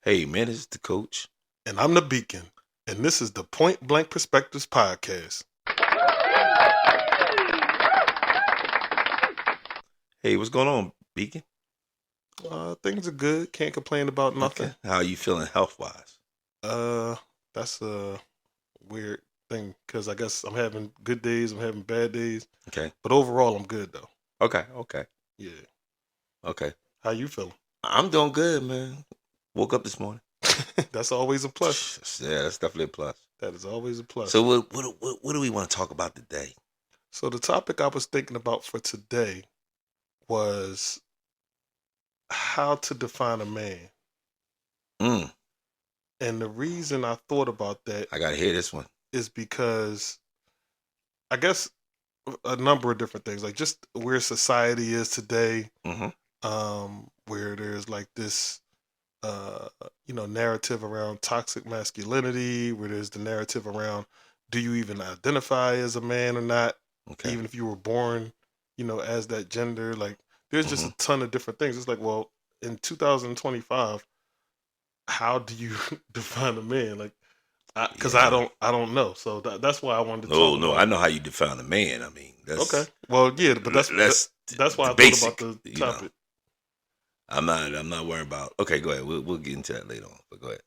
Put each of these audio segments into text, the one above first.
Hey, man, this is the coach. And I'm the Beacon, and this is the Point Blank Perspectives podcast. Hey, what's going on, Beacon? Things are good. Can't complain about nothing. Okay. How are you feeling health-wise? That's a weird thing because I guess I'm having good days, I'm having bad days, Okay. but overall I'm good though. Okay. Yeah. Okay. How you feeling? I'm doing good, man. Woke up this morning. That's always a plus. Yeah, that's definitely a plus. That is always a plus. So what do we want to talk about today? So the topic I was thinking about for today was how to define a man. Mm, And the reason I thought about that I gotta hear this one. is because I guess a number of different things, like just where society is today, Mm-hmm. where there's like this, uh, narrative around toxic masculinity, where there's the narrative around, do you even identify as a man or not, Okay. even if you were born, as that gender. Like, there's just Mm-hmm. a ton of different things. It's like, well, in 2025, how do you define a man? Like, because I Yeah. don't know. So that's why I wanted to talk No, about I it. know how you define a man. I mean, Okay. that's Well, yeah, but that's that's why the I thought about basic. the You know, topic. I'm not worried about. Okay, go ahead. We'll get into that later on. But go ahead.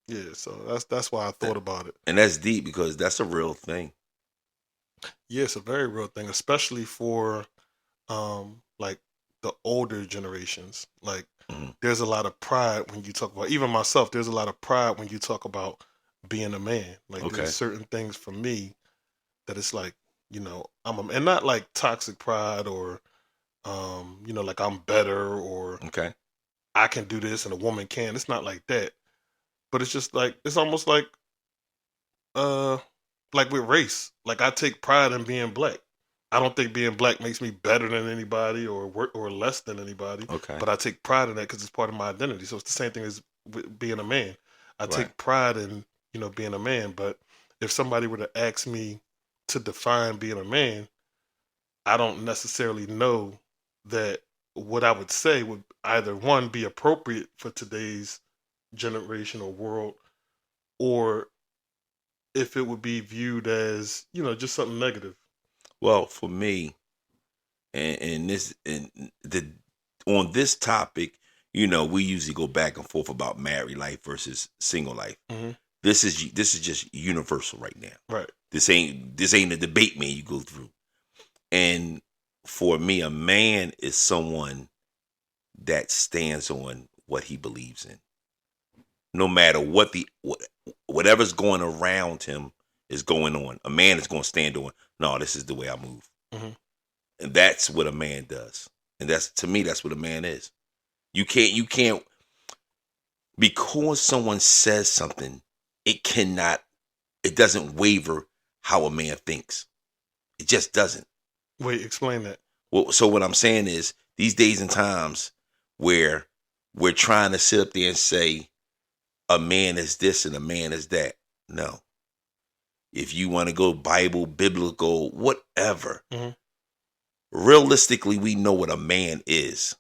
Yeah, so that's why I thought about it. And that's deep because that's a real thing. Yeah, it's a very real thing, especially for like the older generations. Like, Mm-hmm. there's a lot of pride when you talk about, even myself, there's a lot of pride when you talk about being a man. Like, there's Okay. certain things for me that it's like, and not like toxic pride or like I'm better or Okay. I can do this and a woman can. It's not like that. But it's just like, it's almost uh like with race. Like, I take pride in being black. I don't think being black makes me better than anybody or less than anybody, Okay. but I take pride in that because it's part of my identity. So it's the same thing as with being a man. I Right. take pride in being a man. But if somebody were to ask me to define being a man, I don't necessarily know that what I would say would either one be appropriate for today's generation or world, or if it would be viewed as just something negative. Well, for me, and this and the on this topic, we usually go back and forth about married life versus single life. Hmm. This is just universal right now. Right. This ain't a debate, man. You go through, and for me, a man is someone that stands on what he believes in, no matter whatever's going around him is going on. A man is going to stand on. No, this is the way I move. Hmm. And that's what a man does. And that's, to me, that's what a man is. You can't because someone says something, it doesn't waver how a man thinks. It just doesn't. Wait, explain that. Well, so what I'm saying is these days and times where we're trying to sit up there and say a man is this and a man is that. No. If you want to go Bible, biblical, whatever, Hmm. realistically, we know what a man is.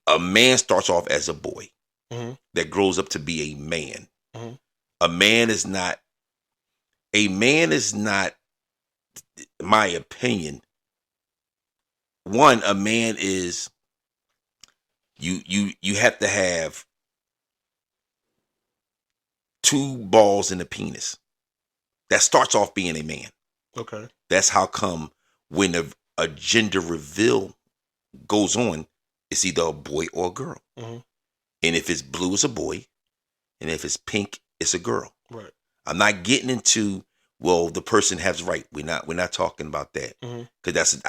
A man starts off as a boy Hmm. that grows up to be a man. Hmm. A man is not, in my opinion, a man is, you have to have two balls in a penis. That starts off being a man. Okay. That's how come when a gender reveal goes on, it's either a boy or a girl. Hmm. And if it's blue, it's a boy. And if it's pink, it's a girl. Right. I'm not getting into, well, the person has right. We're not talking about that. Hmm. Because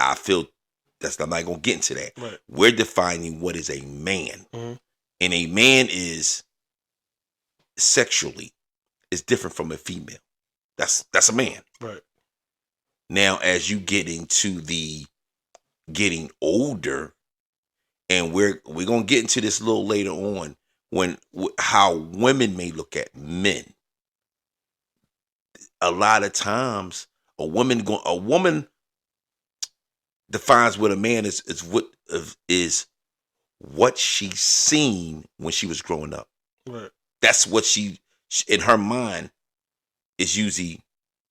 I'm not gonna get into that. Right. We're defining what is a man. Hmm. And a man is sexually is different from a female. That's a man. Right. Now, as you get into the getting older, and we're gonna get into this a little later on when how women may look at men. A lot of times, a woman defines what a man is what she's seen when she was growing up. Right. That's what she in her mind is usually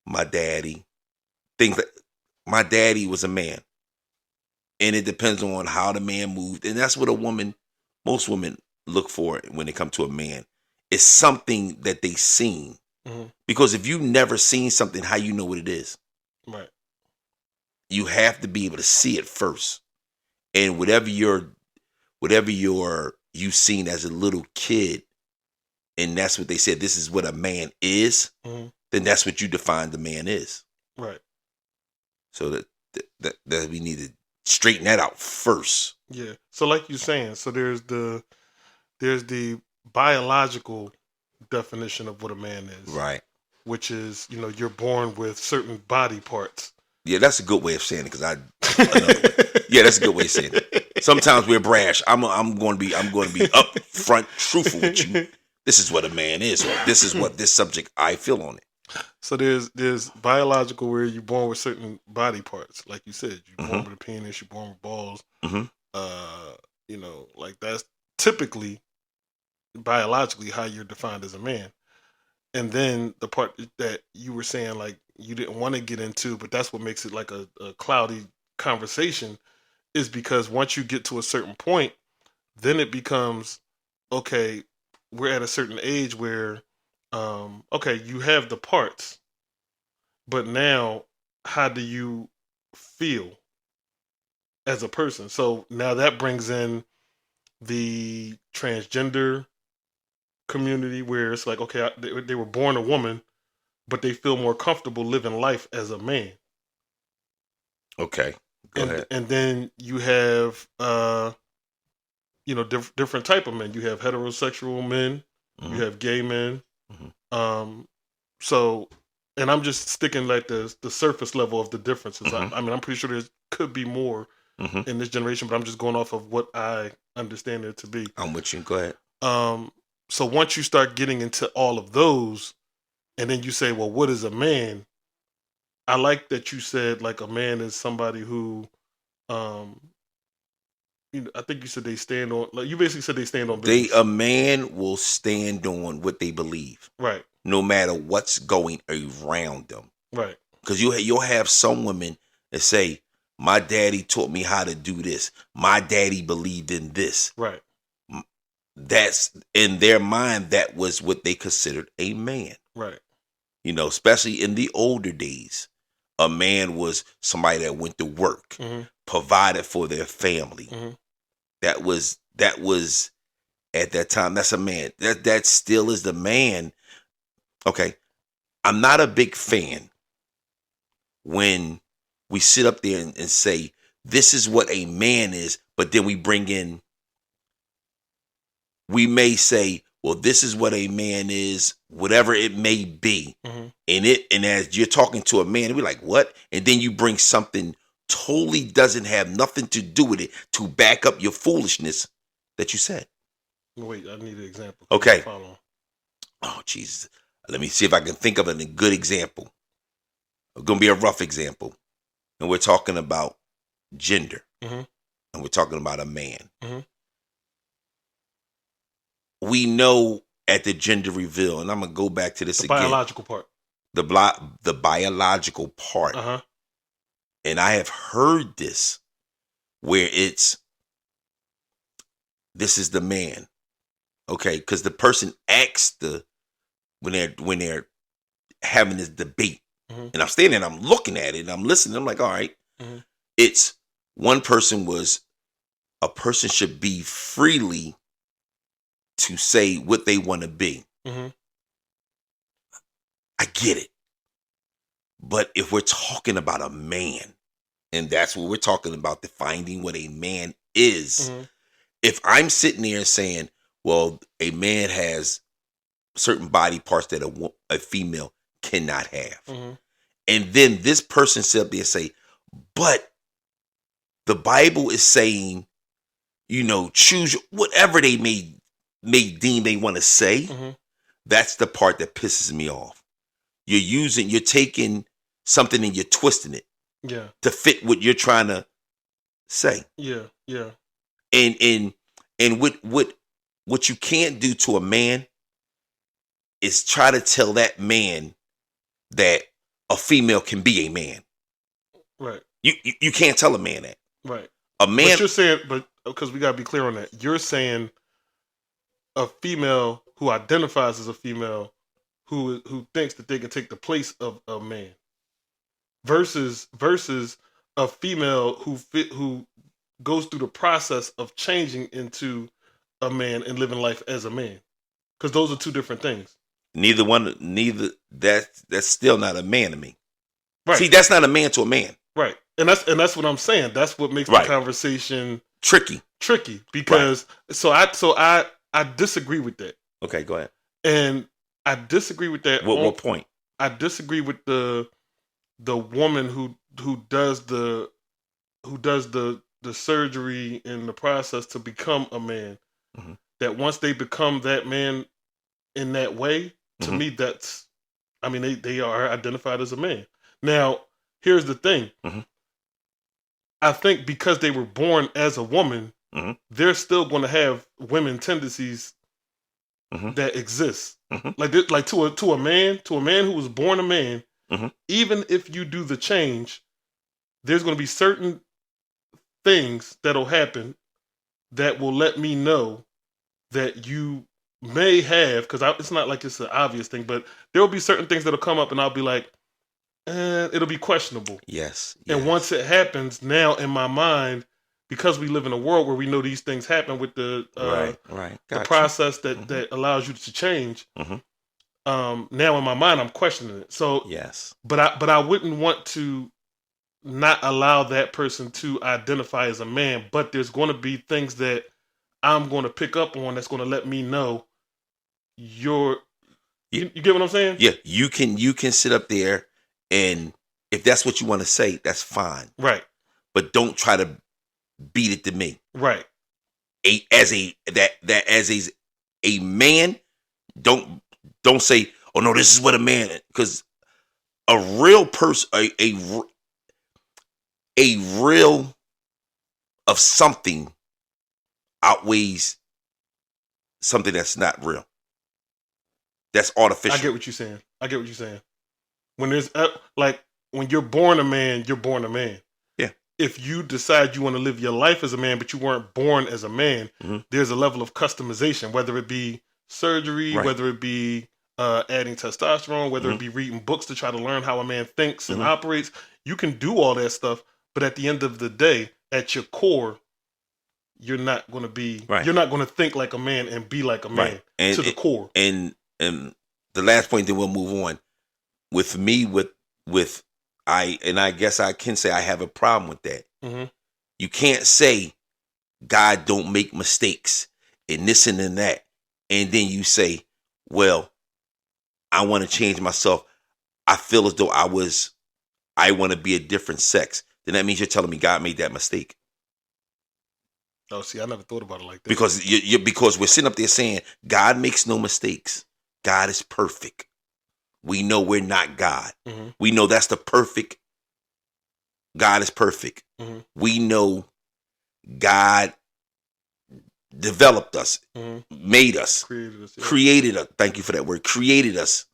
my daddy. Things like my daddy was a man. And it depends on how the man moved. And that's what most women look for when they come to a man. It's something that they seen. Mm-hmm. Because if you never seen something, how you know what it is? Right. You have to be able to see it first. And whatever you seen as a little kid, and that's what they said, this is what a man is, Mm-hmm. then that's what you define the man is. Right. So that we need to straighten that out first. Yeah. So like you're saying, so there's the biological definition of what a man is. Right. Which is, you're born with certain body parts. Yeah, that's a good way of saying it. Yeah, that's a good way of saying it. Sometimes we're brash. I'm going to be upfront, truthful with you. This is what a man is. Or this is what this subject I feel on it. So there's biological where you're born with certain body parts, like you said. You're born with a penis. You're born with balls. Like that's typically biologically how you're defined as a man. And then the part that you were saying, like, you didn't want to get into, but that's what makes it like a cloudy conversation, is because once you get to a certain point, then it becomes, okay, we're at a certain age where, okay, you have the parts, but now how do you feel as a person? So now that brings in the transgender community where it's like, okay, they were born a woman, but they feel more comfortable living life as a man. Okay, go ahead. And then you have, different type of men. You have heterosexual men. You have gay men. So, and I'm just sticking like the surface level of the differences. I mean, I'm pretty sure there could be more in this generation, but I'm just going off of what I understand it to be. I'm with you. Go ahead. So once you start getting into all of those, and then you say, well, what is a man? I like that you said like a man is somebody who, I think you said they stand on, like you basically said they stand on business. A man will stand on what they believe. Right. No matter what's going around them. Right. Because you'll have some women that say, my daddy taught me how to do this. My daddy believed in this. Right. That's in their mind, that was what they considered a man. Right. Especially in the older days, a man was somebody that went to work, provided for their family. That was at that time, that's a man. That still is the man. Okay. I'm not a big fan when we sit up there and say, this is what a man is, but then we may say, well, this is what a man is, whatever it may be. And as you're talking to a man, we're like, what? And then you bring something totally doesn't have nothing to do with it to back up your foolishness that you said. Wait, I need an example. Okay. Oh, Jesus. Let me see if I can think of a good example. It's going to be a rough example. And we're talking about gender. And we're talking about a man. We know at the gender reveal, and I'm going to go back to this again. Biological part. The biological part. And I have heard this where this is the man. Okay, because the person asks when they're having this debate, and I'm standing and I'm looking at it and I'm listening. I'm like, all right, it's one person was a person should be freely to say what they want to be. I get it. But if we're talking about a man, and that's what we're talking about, defining what a man is, if I'm sitting there saying, well, a man has certain body parts that a female cannot have. And then this person sit up there and say, but the Bible is saying, choose whatever they may deem they want to say. That's the part that pisses me off. You're taking something and you're twisting it to fit what you're trying to say. Yeah. And what you can't do to a man is try to tell that man that a female can be a man. Right. You can't tell a man that. Right. A man. But you're saying, because we gotta be clear on that. You're saying a female who identifies as a female who thinks that they can take the place of a man versus a female who goes through the process of changing into a man and living life as a man, because those are two different things. Neither that's still not a man to me. Right. See, that's not a man to a man. Right. And that's what I'm saying. That's what makes Right. the conversation Tricky because I disagree with that. Okay, go ahead. And I disagree with that. What point? I disagree with the woman who does the surgery in the process to become a man. Mm-hmm. That once they become that man in that way, to me, that's, I mean, they are identified as a man. Now, here's the thing. Mm-hmm. I think because they were born as a woman, they're still going to have women tendencies that exist. Like to a man who was born a man, even if you do the change, there's going to be certain things that'll happen that will let me know that you may have, because it's not like it's an obvious thing, but there will be certain things that'll come up and I'll be like, it'll be questionable. Yes. And once it happens, now in my mind, because we live in a world where we know these things happen with the the process that allows you to change. Now in my mind, I'm questioning it. So yes, but I wouldn't want to not allow that person to identify as a man. But there's going to be things that I'm going to pick up on that's going to let me know you get what I'm saying? Yeah, you can sit up there, and if that's what you want to say, that's fine. Right. But don't try to beat it to me. Right. As a man, don't say, oh no, this is what a man is. Because a real person, a real of something outweighs something that's not real. That's artificial. I get what you're saying. When there's like when you're born a man, you're born a man. Yeah. If you decide you want to live your life as a man, but you weren't born as a man, there's a level of customization, whether it be surgery, whether it be adding testosterone, whether it be reading books to try to learn how a man thinks and operates. You can do all that stuff, but at the end of the day, at your core, you're not going to be, you're not going to think like a man and be like a man to the core. And the last point, then we'll move on. With me, I guess I can say I have a problem with that. You can't say God don't make mistakes and this and then that, and then you say, well, I want to change myself. I feel as though I want to be a different sex. Then that means you're telling me God made that mistake. Oh, see, I never thought about it like that. Because we're sitting up there saying God makes no mistakes. God is perfect. We know we're not God. We know that's the perfect. God is perfect. We know God developed us, made us, created us. Thank you for that word. Created us.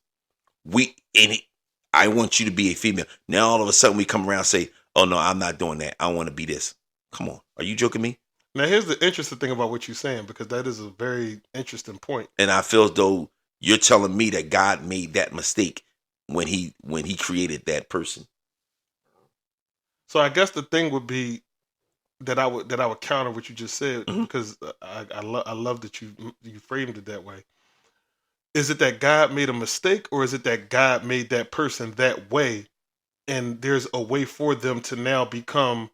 I want you to be a female. Now all of a sudden we come around and say, oh no, I'm not doing that. I want to be this. Come on. Are you joking me? Now here's the interesting thing about what you're saying, because that is a very interesting point. And I feel as though you're telling me that God made that mistake when he created that person. So I guess the thing would be that I would counter what you just said, because I love that you framed it that way. Is it that God made a mistake, or is it that God made that person that way, and there's a way for them to now become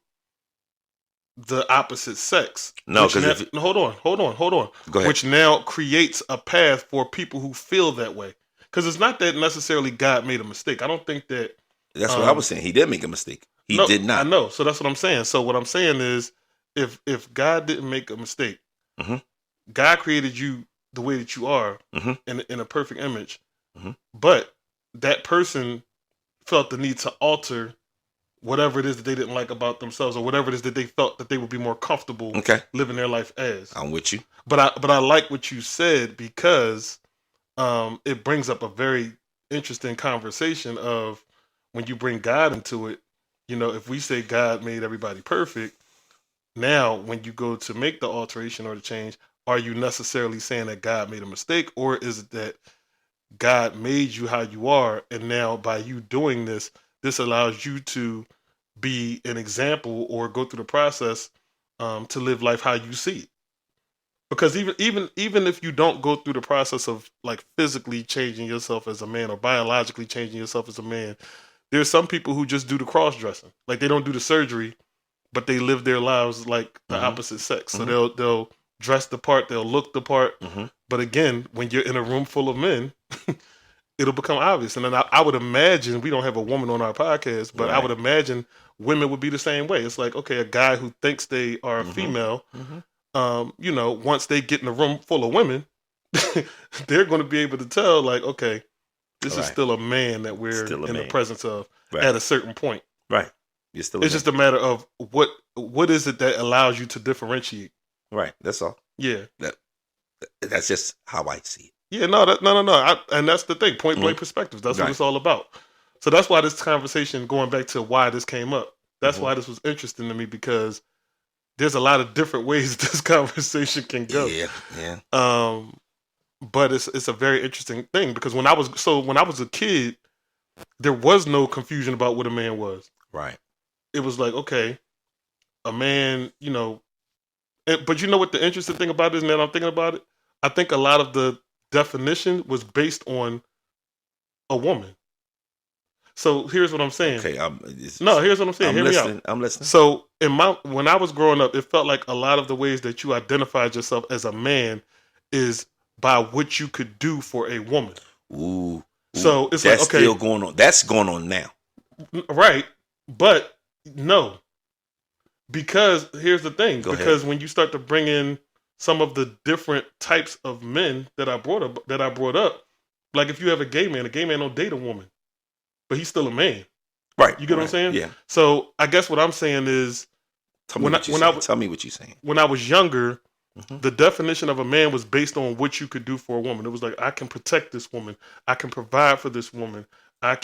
the opposite sex? No, because hold on. Go ahead. Which now creates a path for people who feel that way. Because it's not that necessarily God made a mistake. I don't think that. That's what I was saying. He did make a mistake. He did not. I know. So that's what I'm saying. So what I'm saying is, if God didn't make a mistake, God created you the way that you are in a perfect image, but that person felt the need to alter whatever it is that they didn't like about themselves, or whatever it is that they felt that they would be more comfortable Okay. living their life as. I'm with you. But I like what you said, because it brings up a very interesting conversation of when you bring God into it. You know, if we say God made everybody perfect, now when you go to make the alteration or the change, are you necessarily saying that God made a mistake, or is it that God made you how you are, and now by you doing this, this allows you to be an example or go through the process to live life how you see it? Because even if you don't go through the process of like physically changing yourself as a man or biologically changing yourself as a man, there's some people who just do the cross dressing. Like they don't do the surgery, but they live their lives like the opposite sex. So they'll dress the part, they'll look the part. But again, when you're in a room full of men, it'll become obvious. And then I would imagine, we don't have a woman on our podcast, but I would imagine women would be the same way. It's like, okay, a guy who thinks they are a female, you know, once they get in a room full of women, they're going to be able to tell, like, okay, this is still a man that we're in the presence of at a certain point. Right. You're still. It's just a matter of what is it that allows you to differentiate. Right. That's all. Yeah. That's just how I see it. Yeah. No. And that's the thing. Point blank perspectives. That's what it's all about. So that's why this conversation, going back to why this came up, that's why this was interesting to me, because there's a lot of different ways this conversation can go. Yeah. But it's a very interesting thing, because when I was a kid, there was no confusion about what a man was. Right. It was like, okay, a man, you know. But you know what the interesting thing about it is, now that I'm thinking about it? I think a lot of the definition was based on a woman. So here's what I'm saying. Okay. Here's what I'm saying. Hear me out. I'm listening. So when I was growing up, it felt like a lot of the ways that you identified yourself as a man is by what you could do for a woman. Ooh. So it's that's like, okay, still going on. That's going on now. Right. But no. Because here's the thing. Go because ahead. when you start to bring in some of the different types of men that I brought up, like if you have a gay man don't date a woman, but he's still a man. Right. You get what I'm saying? Yeah. So I guess what I'm saying is, tell me what you're saying. When I was younger, the definition of a man was based on what you could do for a woman. It was like, I can protect this woman. I can provide for this woman. I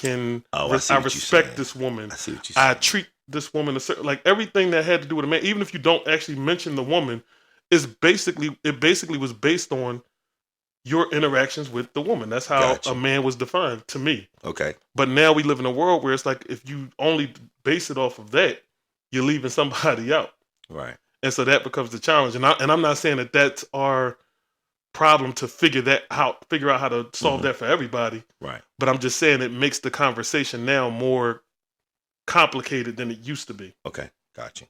respect this woman. I see what you're saying. I treat this woman like everything that had to do with a man. Even if you don't actually mention the woman, it basically was based on your interactions with the woman. That's how a man was defined to me. Okay. But now we live in a world where it's like, if you only base it off of that, you're leaving somebody out. Right. And so that becomes the challenge. And I'm not saying that that's our problem to figure out how to solve that for everybody. Right. But I'm just saying it makes the conversation now more complicated than it used to be. Okay. Got you.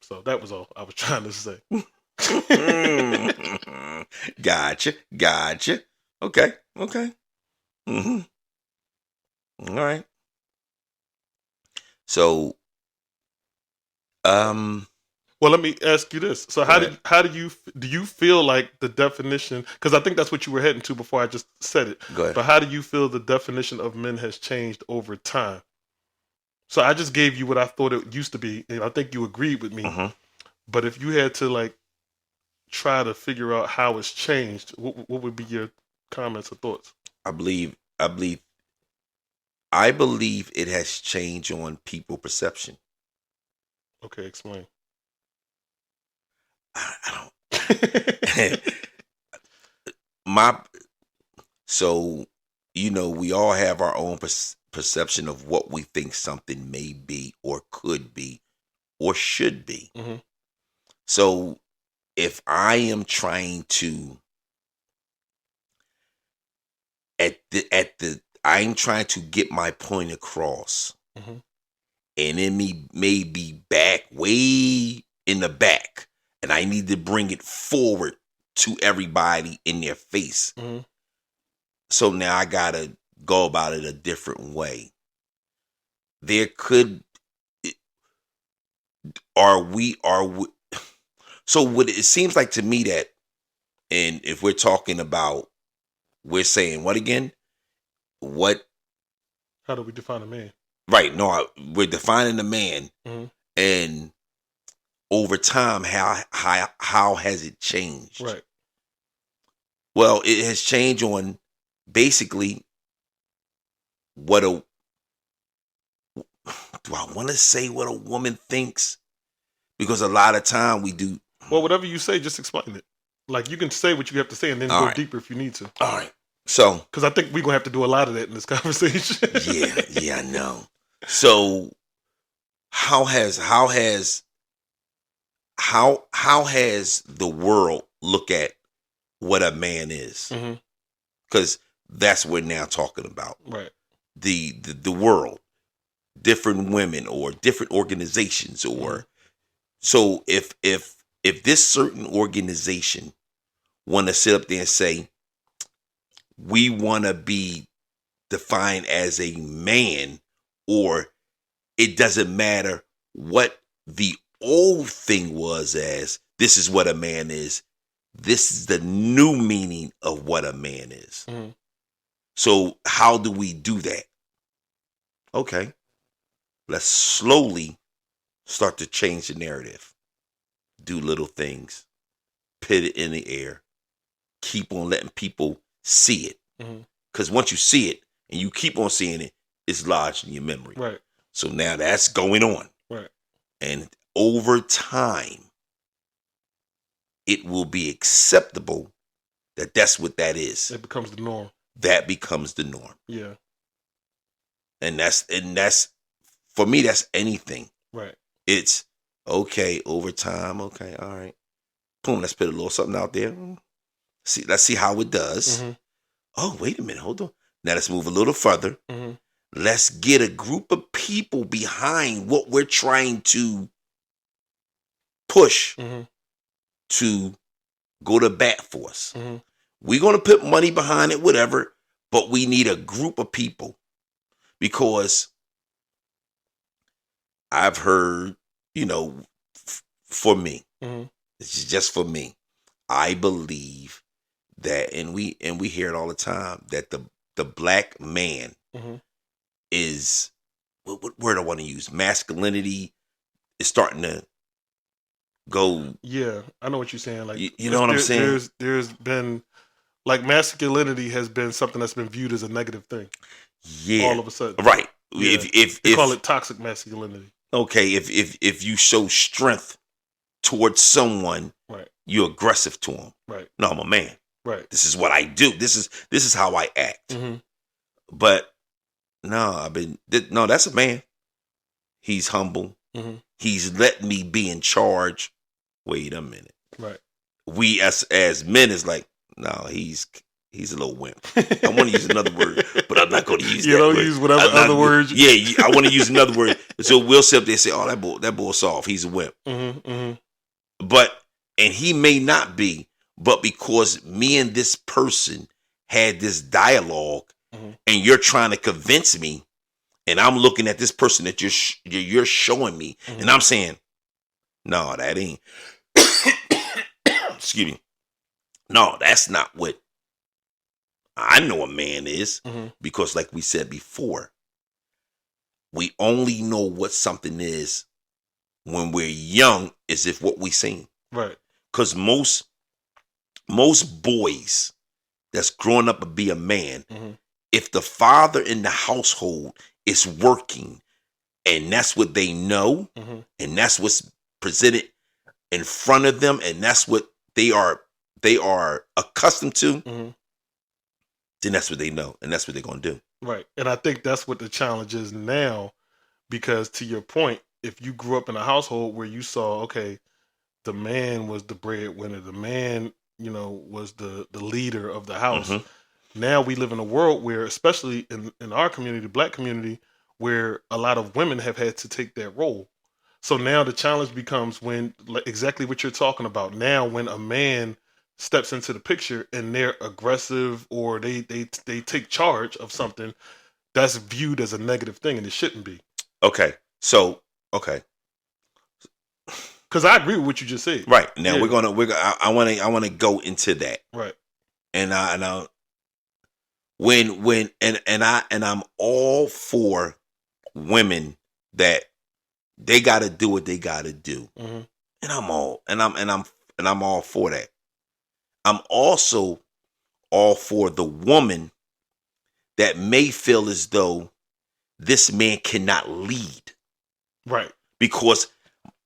So that was all I was trying to say. Gotcha. Okay. All right. So, well, let me ask you this. So how do you feel like the definition, because I think that's what you were heading to before I just said it. Go ahead. But how do you feel the definition of men has changed over time? So I just gave you what I thought it used to be, and I think you agreed with me. But if you had to like try to figure out how it's changed, what would be your comments or thoughts? I believe it has changed on people perception. Okay, explain. I don't. So, you know, we all have our own perception of what we think something may be or could be or should be. So if I am trying to I'm trying to get my point across, and it may be back way in the back, and I need to bring it forward to everybody in their face. So now I gotta go about it a different way. There could so what it seems like to me that, and if we're talking about, we're saying what again? What? How do we define a man? Right. No, we're defining the man, Mm-hmm. and over time, how has it changed? Right. Well, it has changed on basically what a do I want to say what a woman thinks? Because a lot of time we do. Well, whatever you say, just explain it. Like, you can say what you have to say and then All go right. deeper if you need to. All right. So, Because I think we're going to have to do a lot of that in this conversation. yeah, I know. So, how has the world look at what a man is? Mm-hmm. Because that's what we're now talking about. Right. The world, different women or different organizations, or so if this certain organization want to sit up there and say we want to be defined as a man, or it doesn't matter what the old thing was as, this is what a man is. This is the new meaning of what a man is. Mm-hmm. So how do we do that? Okay, let's slowly start to change the narrative. Do little things, put it in the air, keep on letting people see it. Because once you see it and you keep on seeing it, it's lodged in your memory. Right. So now that's going on. Right. And over time, it will be acceptable that that's what that is. It becomes the norm. That becomes the norm. Yeah. And that's for me, that's anything. Right. It's okay over time. Okay, all right. Boom, let's put a little something out there. Let's see how it does. Mm-hmm. Oh, wait a minute, hold on. Now let's move a little further. Mm-hmm. Let's get a group of people behind what we're trying to push to go to bat for us. We're going to put money behind it, whatever, but we need a group of people, because I've heard, for me, this is just for me, I believe that, and we hear it all the time, that the black man is, what word I want to use? Masculinity is starting to go. Yeah, I know what you're saying. Like, you know what I'm saying? There's been, like, masculinity has been something that's been viewed as a negative thing. Yeah. All of a sudden. Right. Yeah. If they call it toxic masculinity. Okay, if you show strength towards someone, right, you're aggressive to them. Right. No, I'm a man. Right. This is what I do. This is how I act. But no, that's a man. He's humble. He's let me be in charge. Wait a minute. Right. We as men is like, no, he's a little wimp. I want to use another word, but I'm not going to use that word. You don't use whatever other words. Yeah, I want to use another word. So we'll sit up there and say, oh, that boy's soft. He's a wimp. But, and he may not be, but because me and this person had this dialogue, and you're trying to convince me, and I'm looking at this person that you're showing me, and I'm saying, no, that ain't. Excuse me. No, that's not what I know a man is, because like we said before, we only know what something is when we're young, as if what we seen. Right. Because most boys that's growing up to be a man, if the father in the household is working and that's what they know, and that's what's presented in front of them, and that's what they are accustomed to, then that's what they know, and that's what they're going to do. Right. And I think that's what the challenge is now, because to your point, if you grew up in a household where you saw, okay, the man was the breadwinner, the man, was the leader of the house. Now we live in a world where, especially in our community, the black community, where a lot of women have had to take that role. So now the challenge becomes when, exactly what you're talking about. Now, when a man steps into the picture and they're aggressive, or they take charge of something, that's viewed as a negative thing, and it shouldn't be. Okay. So, okay. Because I agree with what you just said. Right. Now I want to go into that. Right. And I'm all for women that they got to do what they got to do, Mm-hmm. and I'm all for that. I'm also all for the woman that may feel as though this man cannot lead Right. because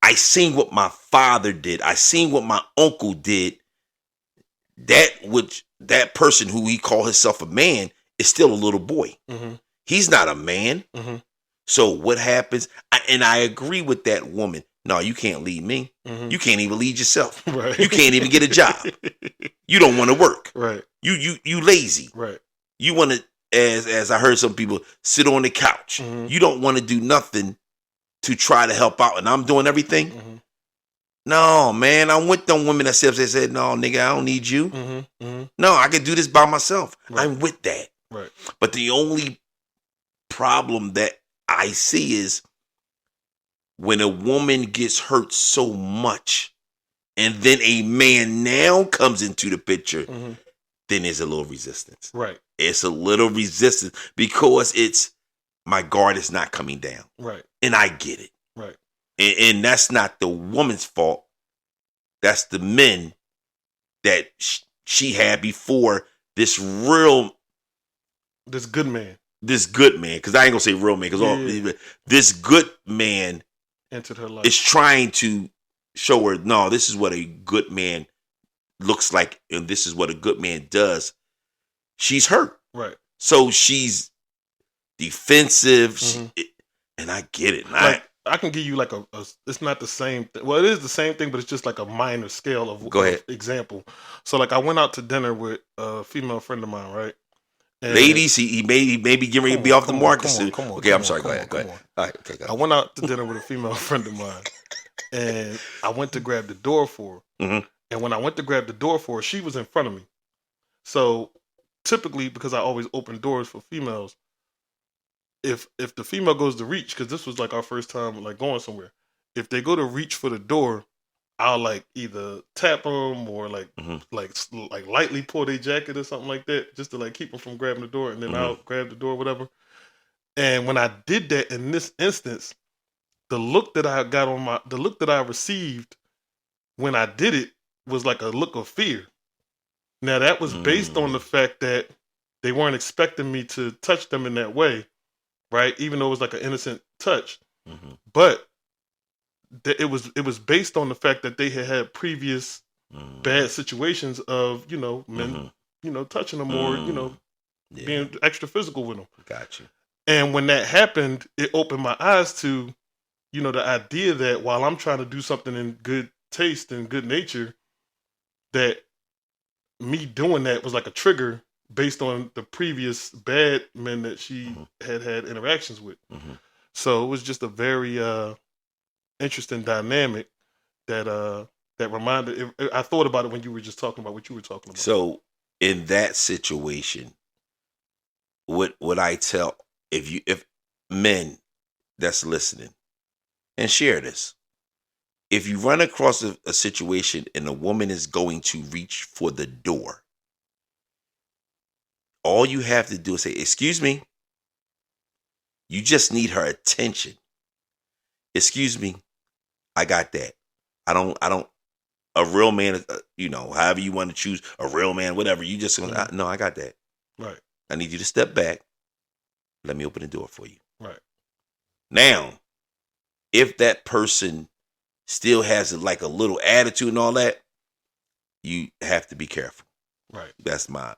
I seen what my father did. I seen what my uncle did. That person who he called himself a man is still a little boy. Mm-hmm. He's not a man. Mm-hmm. So what happens? And I agree with that woman. No, you can't lead me. Mm-hmm. You can't even lead yourself. Right. You can't even get a job. You don't want to work. Right. You lazy. Right. You want to, as I heard some people, sit on the couch. Mm-hmm. You don't want to do nothing to try to help out, and I'm doing everything. Mm-hmm. No, man, I'm with them women that said, no, nigga, I don't need you. Mm-hmm. Mm-hmm. No, I can do this by myself. Right. I'm with that. Right. But the only problem that I see is when a woman gets hurt so much and then a man now comes into the picture, Mm-hmm. then there's a little resistance. Right. It's a little resistance because it's my guard is not coming down. Right. And I get it. Right. And that's not the woman's fault. That's the men that she had before this good man because I ain't gonna say real man because this good man entered her life is trying to show her, no, this is what a good man looks like and this is what a good man does. She's hurt. Right. So she's defensive. Mm-hmm. And I get it. I can give you like a it's not the same thing. Well, it is the same thing, but it's just like a minor scale of Go ahead. Example. So like I went out to dinner with a female friend of mine, right? And ladies, he may be getting ready to be off the market soon. Okay, I'm sorry. Go ahead. All right, okay, go ahead. I went out to dinner with a female friend of mine, and I went to grab the door for her. Mm-hmm. And when I went to grab the door for her, she was in front of me. So typically, because I always open doors for females, if the female goes to reach, because this was like our first time like going somewhere, if they go to reach for the door, I'll like either tap them or like lightly pull their jacket or something like that, just to like keep them from grabbing the door, and then I'll grab the door, whatever. And when I did that in this instance, the look that I received when I did it was like a look of fear. Now that was based on the fact that they weren't expecting me to touch them in that way, right? Even though it was like an innocent touch, but it was based on the fact that they had previous bad situations of men touching them or being extra physical with them. Got you. And when that happened, it opened my eyes to the idea that while I'm trying to do something in good taste and good nature, that me doing that was like a trigger based on the previous bad men that she had interactions with. So it was just a very interesting dynamic that reminded. I thought about it when you were just talking about what you were talking about. So in that situation, what would I tell if men that's listening and share this? If you run across a situation and a woman is going to reach for the door, all you have to do is say, "Excuse me." You just need her attention. Excuse me. I got that. I don't, a real man, however you want to choose, a real man, whatever. You just, no, I got that. Right. I need you to step back. Let me open the door for you. Right. Now, if that person still has like a little attitude and all that, you have to be careful. Right. That's my,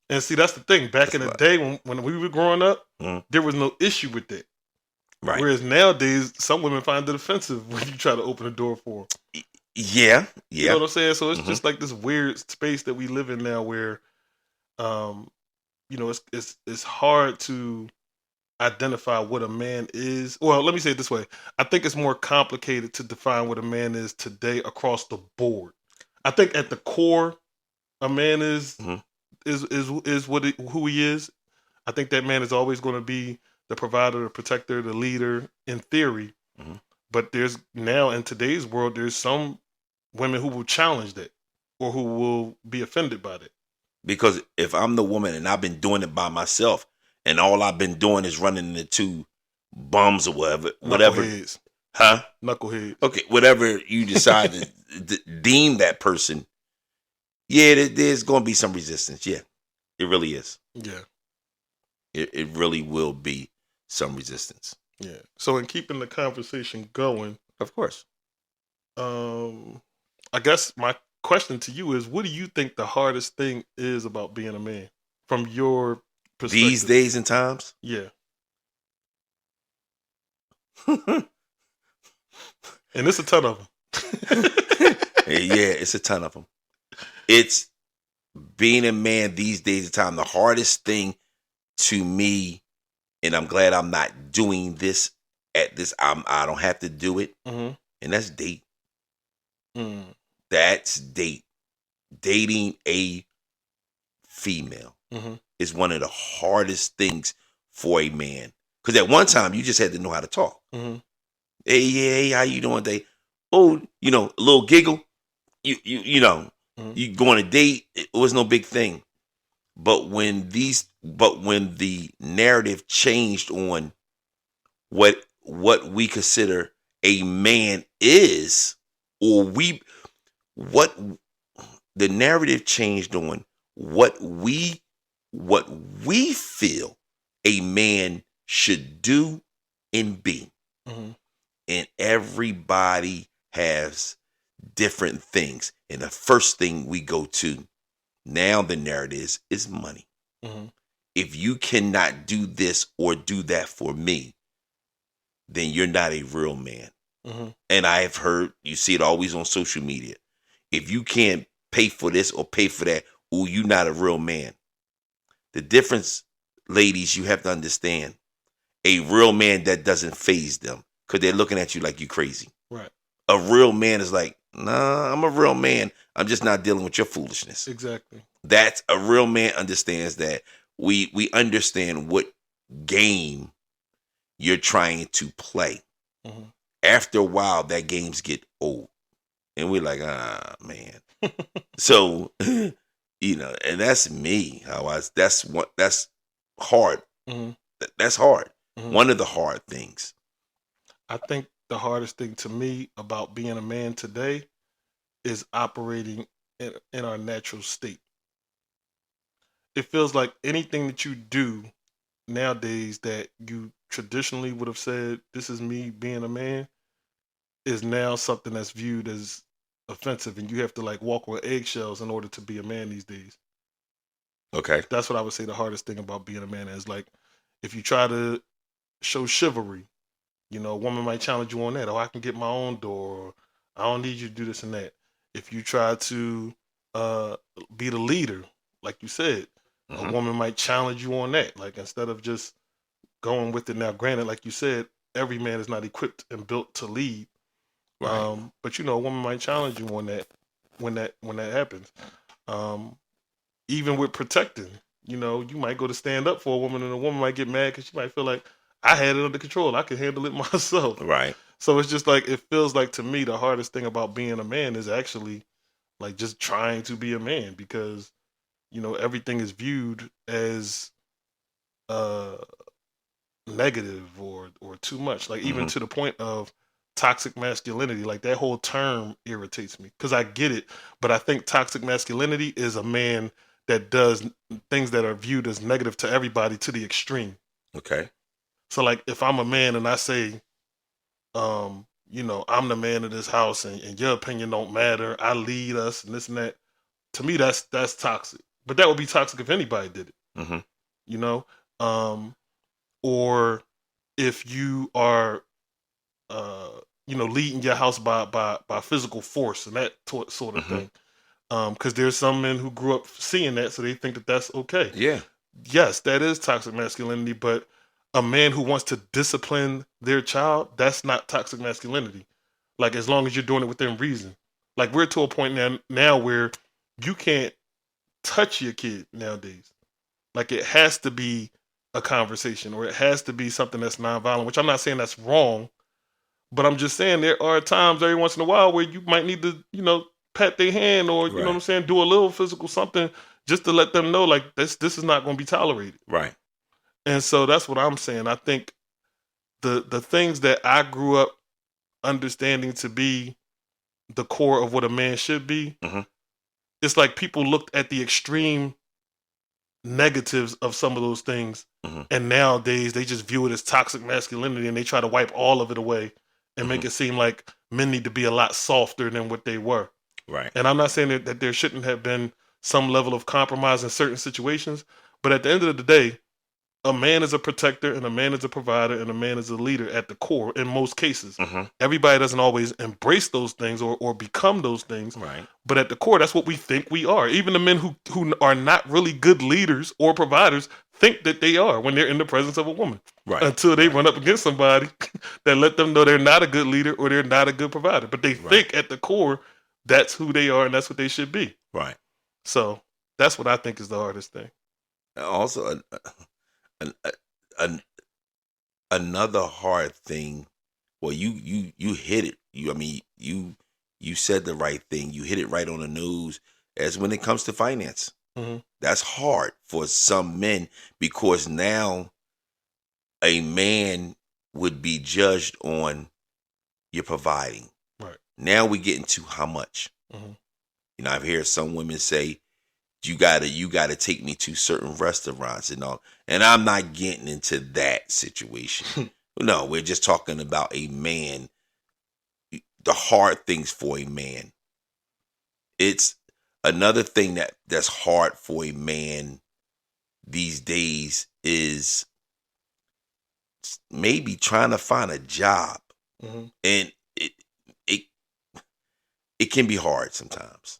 And see, that's the thing. Back in the day when we were growing up, there was no issue with that. Right. Whereas nowadays, some women find it offensive when you try to open the door for them. Yeah. You know what I'm saying? So it's just like this weird space that we live in now where, it's hard to identify what a man is. Well, let me say it this way. I think it's more complicated to define what a man is today across the board. I think at the core, a man is who he is. I think that man is always going to be the provider, the protector, the leader in theory. But there's now in today's world, there's some women who will challenge that or who will be offended by that. Because if I'm the woman and I've been doing it by myself and all I've been doing is running into bums or whatever, Knuckleheads. huh? Knuckleheads. Okay, whatever you decide to deem that person, yeah, there's going to be some resistance. Yeah, it really is. Yeah. It really will be some resistance. Yeah. So in keeping the conversation going, Of course. I guess my question to you is, what do you think the hardest thing is about being a man from your perspective? These days and times, Yeah. And it's a ton of them. yeah, it's a ton of them. It's being a man these days and time. The hardest thing to me, and I'm glad I'm not doing this at this. I don't have to do it, Mm-hmm. and that's date. Mm. That's date. Dating a female Mm-hmm. is one of the hardest things for a man. Because at one time you just had to know how to talk. Mm-hmm. Hey, yeah, hey, how you doing today? Oh, a little giggle. Mm-hmm. You go on a date. It was no big thing. But when the narrative changed on what we consider a man is, or what the narrative changed on what we feel a man should do and be. Mm-hmm. And everybody has different things. And the first thing we go to now, the narrative is money. Mm-hmm. If you cannot do this or do that for me, then you're not a real man. Mm-hmm. And I have heard, you see it always on social media. If you can't pay for this or pay for that, ooh, you're not a real man. The difference, ladies, you have to understand, a real man, that doesn't faze them because they're looking at you like you crazy. Right. A real man is like, nah, I'm a real man. I'm just not dealing with your foolishness. Exactly. That's a real man understands that we understand what game you're trying to play. Mm-hmm. After a while, that games get old. And we're like, man. So, and that's me. That's hard. Mm-hmm. That's hard. Mm-hmm. One of the hard things. I think the hardest thing to me about being a man today is operating in our natural state. It feels like anything that you do nowadays that you traditionally would have said, this is me being a man, is now something that's viewed as offensive, and you have to like walk on eggshells in order to be a man these days. Okay. That's what I would say the hardest thing about being a man is. Like, if you try to show chivalry, a woman might challenge you on that. Oh, I can get my own door. Or, I don't need you to do this and that. If you try to be the leader, like you said, Mm-hmm. a woman might challenge you on that. Like, instead of just going with it. Now, granted, like you said, every man is not equipped and built to lead. Right. But a woman might challenge you on that when that happens. Even with protecting, you might go to stand up for a woman, and a woman might get mad because she might feel like, I had it under control. I could handle it myself. Right. So it's just like, it feels like to me the hardest thing about being a man is actually like just trying to be a man, because everything is viewed as negative or too much. Like, even to the point of toxic masculinity. Like, that whole term irritates me because I get it, but I think toxic masculinity is a man that does things that are viewed as negative to everybody to the extreme. Okay. So, like, if I'm a man and I say, I'm the man of this house, and your opinion don't matter, I lead us and this and that, to me, that's toxic. But that would be toxic if anybody did it. Mm-hmm. Or if you are, leading your house by physical force and that sort of thing. Because there's some men who grew up seeing that, so they think that that's okay. Yeah. Yes, that is toxic masculinity, but a man who wants to discipline their child, that's not toxic masculinity. Like, as long as you're doing it within reason. Like, we're to a point now where you can't touch your kid nowadays. Like, it has to be a conversation, or it has to be something that's nonviolent, which I'm not saying that's wrong, but I'm just saying there are times every once in a while where you might need to, pat their hand, or, you know what I'm saying, do a little physical something just to let them know, like, this is not going to be tolerated. Right. And so that's what I'm saying. I think the things that I grew up understanding to be the core of what a man should be, Mm-hmm. it's like people looked at the extreme negatives of some of those things, Mm-hmm. and nowadays they just view it as toxic masculinity, and they try to wipe all of it away and Mm-hmm. make it seem like men need to be a lot softer than what they were. Right. And I'm not saying that there shouldn't have been some level of compromise in certain situations, but at the end of the day, a man is a protector and a man is a provider and a man is a leader at the core in most cases. Mm-hmm. Everybody doesn't always embrace those things or become those things, Right. but at the core, that's what we think we are. Even the men who are not really good leaders or providers think that they are when they're in the presence of a woman, Right. until they Right. run up against somebody that let them know they're not a good leader or they're not a good provider. But they Right. think at the core that's who they are and that's what they should be. Right. So that's what I think is the hardest thing. Also, an, an, another hard thing. Well, you hit it. You said the right thing. You hit it right on the nose. As when it comes to finance, Mm-hmm. that's hard for some men because now a man would be judged on your providing. Right. Now we get into how much. Mm-hmm. You know, I've heard some women say, you gotta take me to certain restaurants and all. And I'm not getting into that situation. No, we're just talking about a man, the hard things for a man. It's another thing that's hard for a man these days is maybe trying to find a job. Mm-hmm. And it it can be hard sometimes.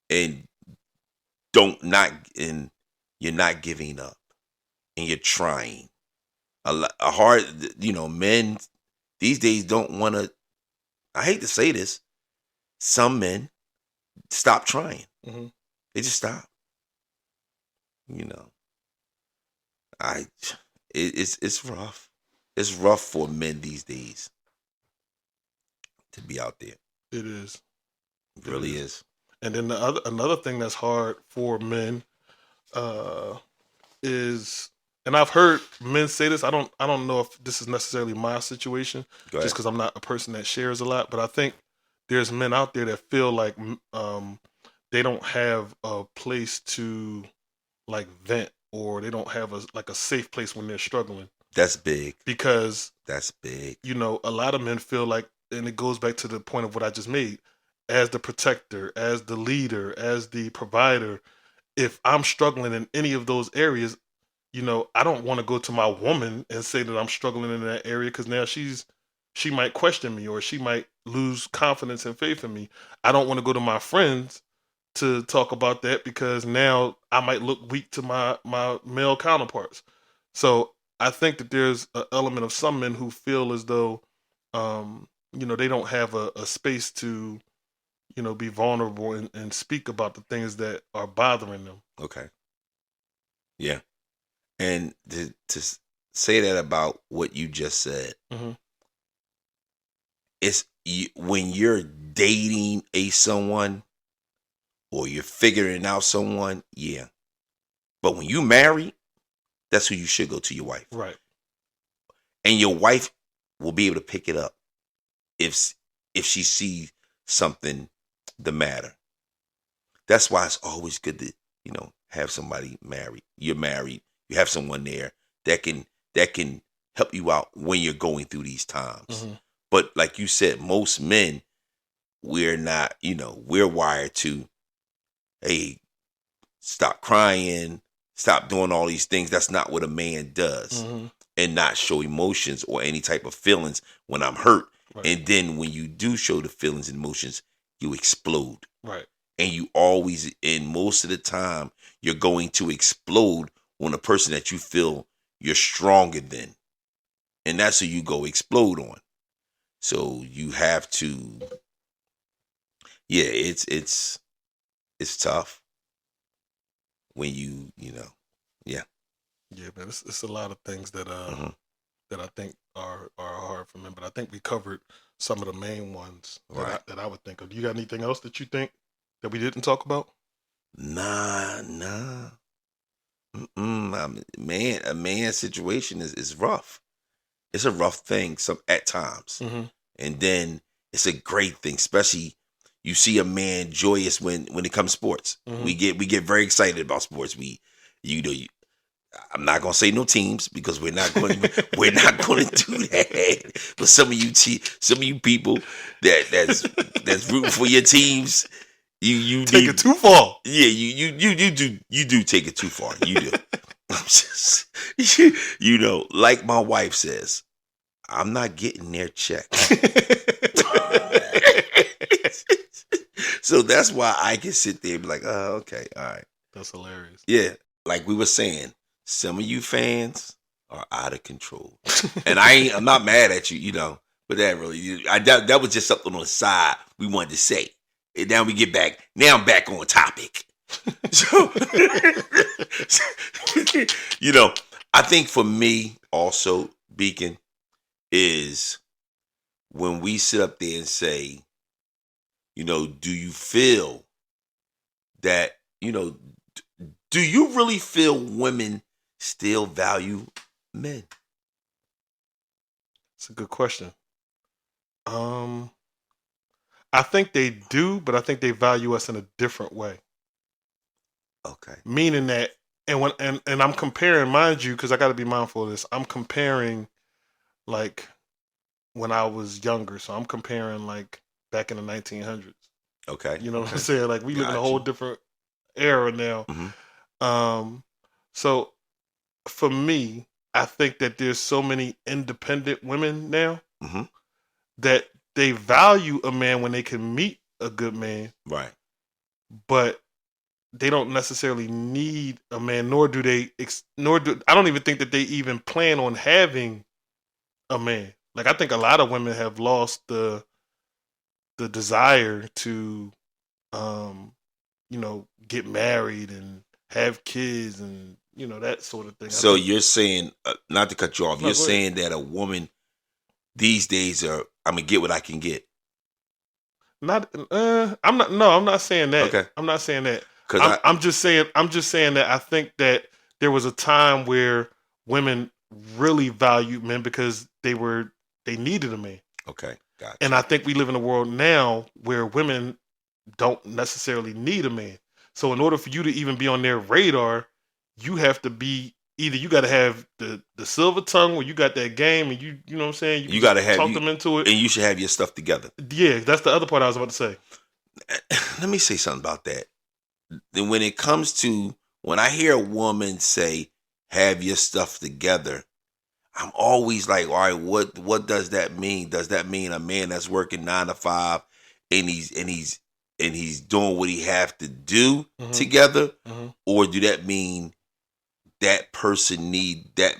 And and you're not giving up and you're trying. A hard, men these days don't want to. I hate to say this, some men stop trying. Mm-hmm. They just stop. You know, I it's rough. It's rough for men these days to be out there. It is. It really is. And then another thing that's hard for men uh, is, and I've heard men say this. I don't know if this is necessarily my situation, Go just ahead. because I'm not a person that shares a lot. But I think there's men out there that feel like they don't have a place to like vent, or they don't have a safe place when they're struggling, That's big. because That's big. a lot of men feel like, and it goes back to the point of what I just made, as the protector, as the leader, as the provider, if I'm struggling in any of those areas, I don't want to go to my woman and say that I'm struggling in that area, because now she might question me, or she might lose confidence and faith in me. I don't want to go to my friends to talk about that, because now I might look weak to my male counterparts. So I think that there's an element of some men who feel as though they don't have a space to be vulnerable and speak about the things that are bothering them. Okay. Yeah. And to say that about what you just said, Mm-hmm. when you're dating someone or you're figuring out someone, yeah. But when you marry, that's who you should go to, your wife. Right. And your wife will be able to pick it up if she sees something the matter. That's why it's always good to, have somebody married. You're married, you have someone there that can help you out when you're going through these times. Mm-hmm. But like you said, most men, we're not, we're wired to, hey, stop crying, stop doing all these things. That's not what a man does. Mm-hmm. And not show emotions or any type of feelings when I'm hurt. Right. And then when you do show the feelings and emotions, you explode. Right. And you always, and most of the time, you're going to explode on a person that you feel you're stronger than. And that's who you go explode on. So you have to, yeah, it's tough when yeah. Yeah, man, it's a lot of things that Mm-hmm. that I think are hard for men, but I think we covered some of the main ones Right. that I would think of. Do you got anything else that you think that we didn't talk about? Nah. A man's situation is rough. it's a rough thing at times. Mm-hmm. And then it's a great thing, especially you see a man joyous when it comes to sports. Mm-hmm. We get very excited about sports. I'm not gonna say no teams because we're not going to do that. But some of you people that's rooting for your teams, you take it too far. Yeah, you do take it too far. You do. I'm just, like my wife says, I'm not getting their check. So that's why I can sit there and be like, oh, okay, all right. That's hilarious. Yeah, like we were saying, some of you fans are out of control, and I'm not mad at you, but that really, that was just something on the side we wanted to say. And now we get back. Now I'm back on topic. So, I think for me also, Beacon, is when we sit up there and say, do you feel that, do you really feel women still value men? It's a good question. I think they do, but I think they value us in a different way. Okay. Meaning that, and I'm comparing, mind you, because I got to be mindful of this. I'm comparing, like, when I was younger. So I'm comparing, like, back in the 1900s. Okay. You know what I'm saying? Like, we live in a whole different era now. Mm-hmm. So for me, I think that there's so many independent women now mm-hmm. that they value a man when they can meet a good man. Right. But they don't necessarily need a man, I don't even think that they even plan on having a man. Like, I think a lot of women have lost the desire to, get married and have kids and, that sort of thing. So you're saying, not to cut you off, you're saying that a woman these days I'm gonna get what I can get. I'm not saying that. Okay. I'm not saying that. I'm just saying that I think that there was a time where women really valued men because they needed a man. Okay, gotcha. And I think we live in a world now where women don't necessarily need a man. So in order for you to even be on their radar, you have to be either you got to have the silver tongue, or you got that game, and you know what I'm saying. You got to talk them into it, and you should have your stuff together. Yeah, that's the other part I was about to say. Let me say something about that. Then when it comes to when I hear a woman say, "Have your stuff together," I'm always like, all right, what does that mean? Does that mean a man that's working 9 to 5 and he's doing what he have to do together? Mm-hmm. Or do that mean that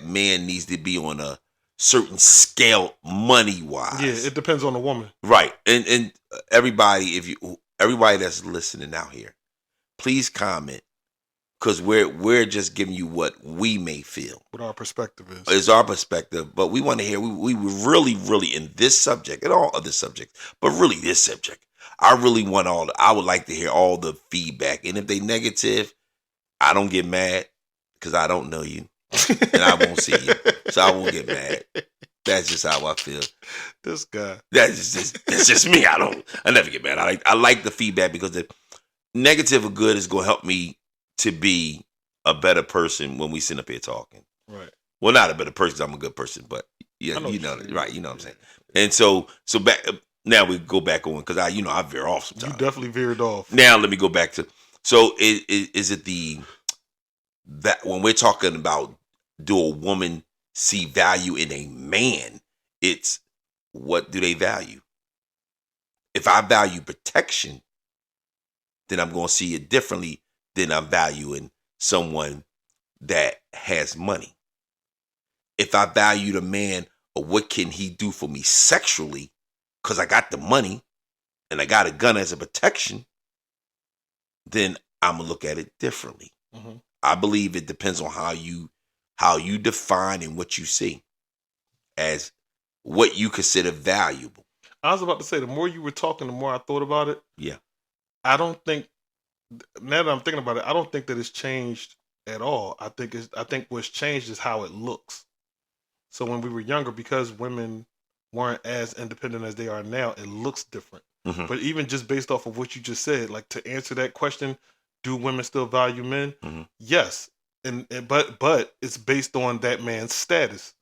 man needs to be on a certain scale money wise? Yeah, it depends on the woman. Right. And everybody that's listening out here, please comment. Because we're just giving you what we may feel. What our perspective is. It's our perspective. But we want to hear, we really, really, in this subject, and all other subjects, but really this subject, I would like to hear all the feedback. And if they negative, I don't get mad because I don't know you. And I won't see you. So I won't get mad. That's just how I feel. This guy. That's just me. I never get mad. I like the feedback because the negative or good is going to help me to be a better person when we sit up here talking. Right. Well, not a better person. I'm a good person, but yeah, right. You know what I'm saying. And so back now we go back on because I veer off sometimes. You definitely veered off. Now let me go back to. So is it that when we're talking about do a woman see value in a man? It's what do they value? If I value protection, then I'm going to see it differently. Then I'm valuing someone that has money. If I value the man, or what can he do for me sexually, because I got the money and I got a gun as a protection, then I'm gonna look at it differently. Mm-hmm. I believe it depends on how you define and what you see as what you consider valuable. I was about to say, the more you were talking, the more I thought about it. Yeah. I don't think, now that I'm thinking about it, I don't think that it's changed at all. I think what's changed is how it looks. So when we were younger, because women weren't as independent as they are now, it looks different. Mm-hmm. But even just based off of what you just said, like to answer that question, do women still value men? Mm-hmm. Yes, but it's based on that man's status.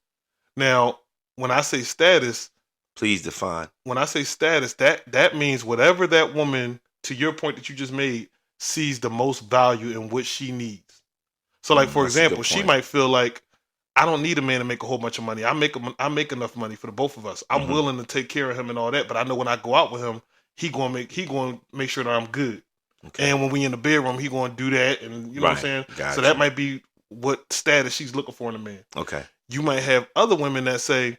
Now, when I say status, Please define. when I say status, that means whatever that woman, to your point that you just made, sees the most value in what she needs. So, like for That's a good example, she point. might feel like I don't need a man to make a whole bunch of money. I make enough money for the both of us. I'm Mm-hmm. willing to take care of him and all that, but I know when I go out with him, he going to make sure that I'm good. Okay. And when we in the bedroom, he going to do that, and you know what I'm saying. Gotcha. So that might be what status she's looking for in a man. Okay. You might have other women that say,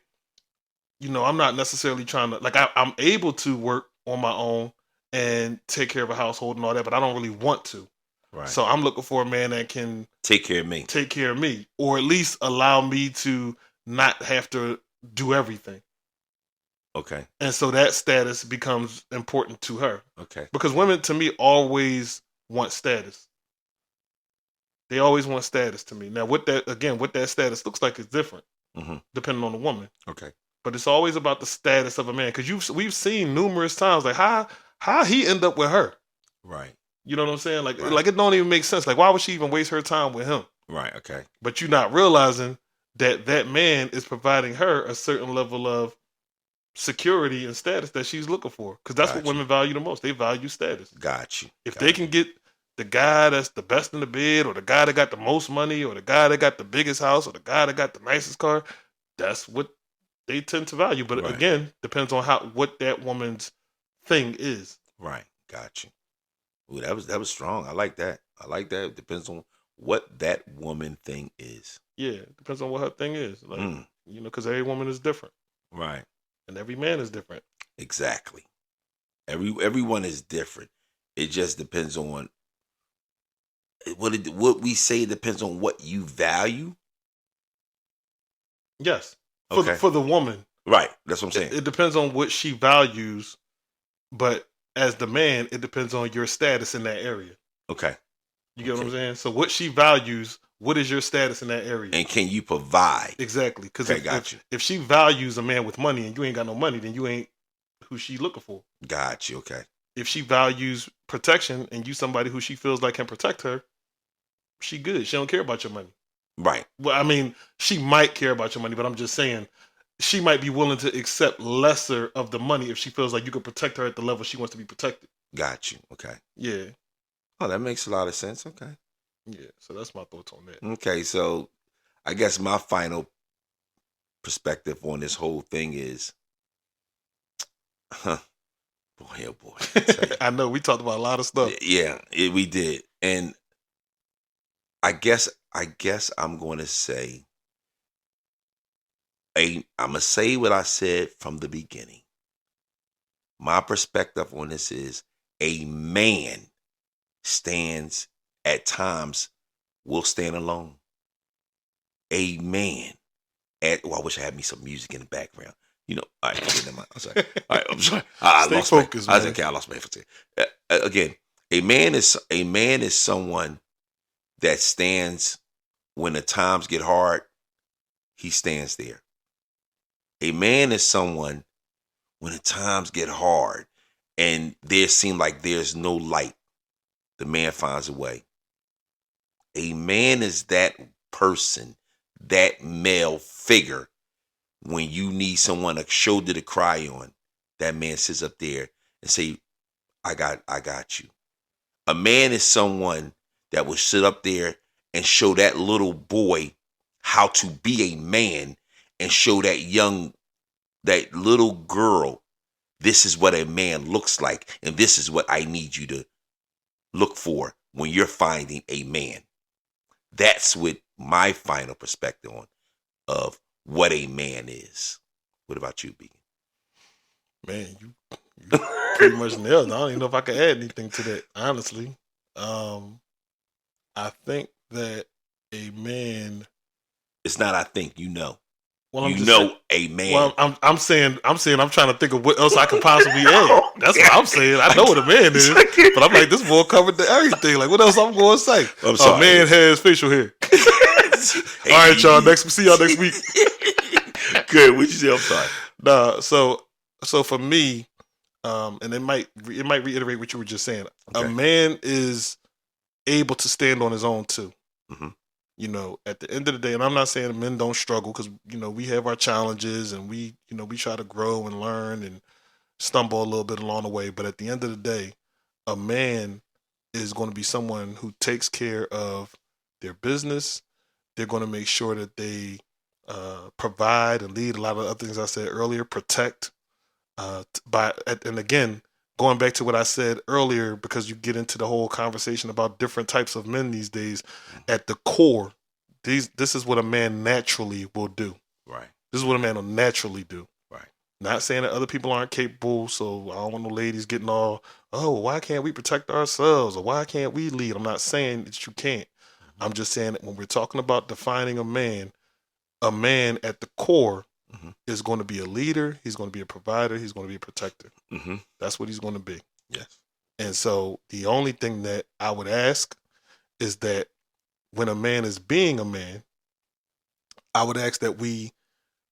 you know, I'm not necessarily trying to, like, I'm able to work on my own and take care of a household and all that, but I don't really want to. Right. So I'm looking for a man that can take care of me, or at least allow me to not have to do everything. Okay. And so that status becomes important to her. Okay. Because women, to me, always want status. They always want status to me. Now, what that status looks like is different, mm-hmm. depending on the woman. Okay. But it's always about the status of a man. Because we've seen numerous times, like how he end up with her. Right. You know what I'm saying? Like, right. like it don't even make sense. Like, why would she even waste her time with him? Right. Okay. But you're not realizing that that man is providing her a certain level of security and status that she's looking for. Because that's what women value the most. They value status. Got you. If they can get the guy that's the best in the bed, or the guy that got the most money, or the guy that got the biggest house, or the guy that got the nicest car, that's what they tend to value. But again, depends on what that woman's thing is. Right. Got you. Ooh, that was strong. I like that. It depends on what that woman thing is. Yeah, it depends on what her thing is. Like, you know, because every woman is different. Right. And every man is different. Exactly. Everyone is different. It just depends on what we say. It depends on what you value. Yes. For the woman. Right. That's what I'm saying. It depends on what she values, but as the man, it depends on your status in that area. Okay. You get what I'm saying? So what she values, what is your status in that area? And can you provide? Exactly. Because if she values a man with money and you ain't got no money, then you ain't who she looking for. Got you. Okay. If she values protection and you somebody who she feels like can protect her, she good. She don't care about your money. Right. Well, I mean, she might care about your money, but I'm just saying she might be willing to accept lesser of the money if she feels like you can protect her at the level she wants to be protected. Got you. Okay. Yeah. Oh, that makes a lot of sense. Okay. Yeah. So that's my thoughts on that. Okay. So I guess my final perspective on this whole thing is, boy, oh boy. I know we talked about a lot of stuff. Yeah, we did. And I guess I'm going to say, I'm going to say what I said from the beginning. My perspective on this is a man stands at times will stand alone. A man I wish I had me some music in the background. You know, all right, never mind. I'm sorry. All right, I'm sorry. I Stay lost focused, my, man. I lost my emphasis. Again, a man is someone that stands when the times get hard. He stands there. A man is someone when the times get hard and there seem like there's no light. The man finds a way. A man is that person, that male figure. When you need someone, a shoulder to cry on, that man sits up there and say, I got you. A man is someone that will sit up there and show that little boy how to be a man and show that little girl, this is what a man looks like. And this is what I need you to look for when you're finding a man. That's what my final perspective on of what a man is. What about you, Beacon? Man, you pretty much nailed it. I don't even know if I can add anything to that, honestly. I think that a man. It's not I think, you know. Well, A man. Well, I'm saying I'm trying to think of what else I could possibly add. That's what I'm saying. I know what a man is, but I'm like, this boy covered everything. Like, what else I'm going to say? I'm sorry. A man has facial hair. All right, y'all. See y'all next week. Good. What you say? I'm sorry. Nah, so for me, and it might reiterate what you were just saying. A Okay. man is able to stand on his own too. Mm-hmm. You know, at the end of the day, and I'm not saying men don't struggle, because we have our challenges, and we try to grow and learn and stumble a little bit along the way. But at the end of the day, a man is going to be someone who takes care of their business. They're going to make sure that they provide and lead. A lot of other things I said earlier, protect. And again, going back to what I said earlier, because you get into the whole conversation about different types of men these days. At the core, this is what a man naturally will do. Right. This is what a man will naturally do. Right. Not saying that other people aren't capable, so I don't want no ladies getting all, oh, why can't we protect ourselves, or why can't we lead? I'm not saying that you can't. Mm-hmm. I'm just saying that when we're talking about defining a man at the core Mm-hmm. is going to be a leader. He's going to be a provider. He's going to be a protector. Mm-hmm. That's what he's going to be. Yes. And so the only thing that I would ask is that when a man is being a man, I would ask that we,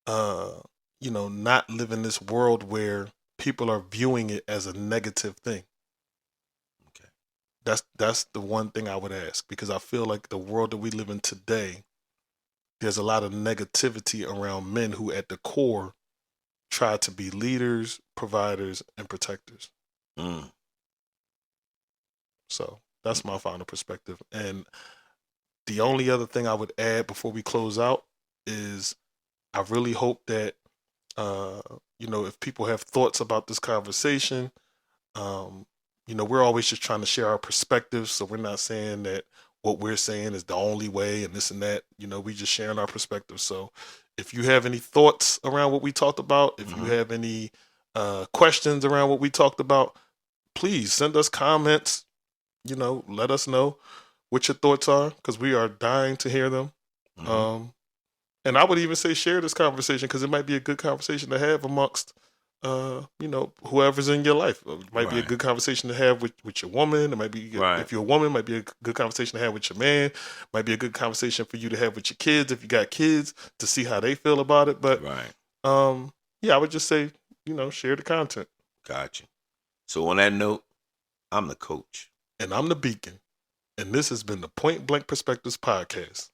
not live in this world where people are viewing it as a negative thing. Okay. That's the one thing I would ask, because I feel like the world that we live in today, there's a lot of negativity around men who at the core try to be leaders, providers, and protectors. Mm. So that's my final perspective. And the only other thing I would add before we close out is I really hope that, if people have thoughts about this conversation, we're always just trying to share our perspectives. So we're not saying that what we're saying is the only way and this and that. We just sharing our perspectives. So if you have any thoughts around what we talked about, if you have any questions around what we talked about, please send us comments. Let us know what your thoughts are, because we are dying to hear them. Mm-hmm. And I would even say share this conversation, because it might be a good conversation to have amongst, whoever's in your life. It might be a Right. good conversation to have with your woman. It might be, Right. if you're a woman, it might be a good conversation to have with your man. It might be a good conversation for you to have with your kids, if you got kids, to see how they feel about it. But, Right. I would just say, share the content. Gotcha. So on that note, I'm the coach. And I'm the beacon. And this has been the Point Blank Perspectives podcast.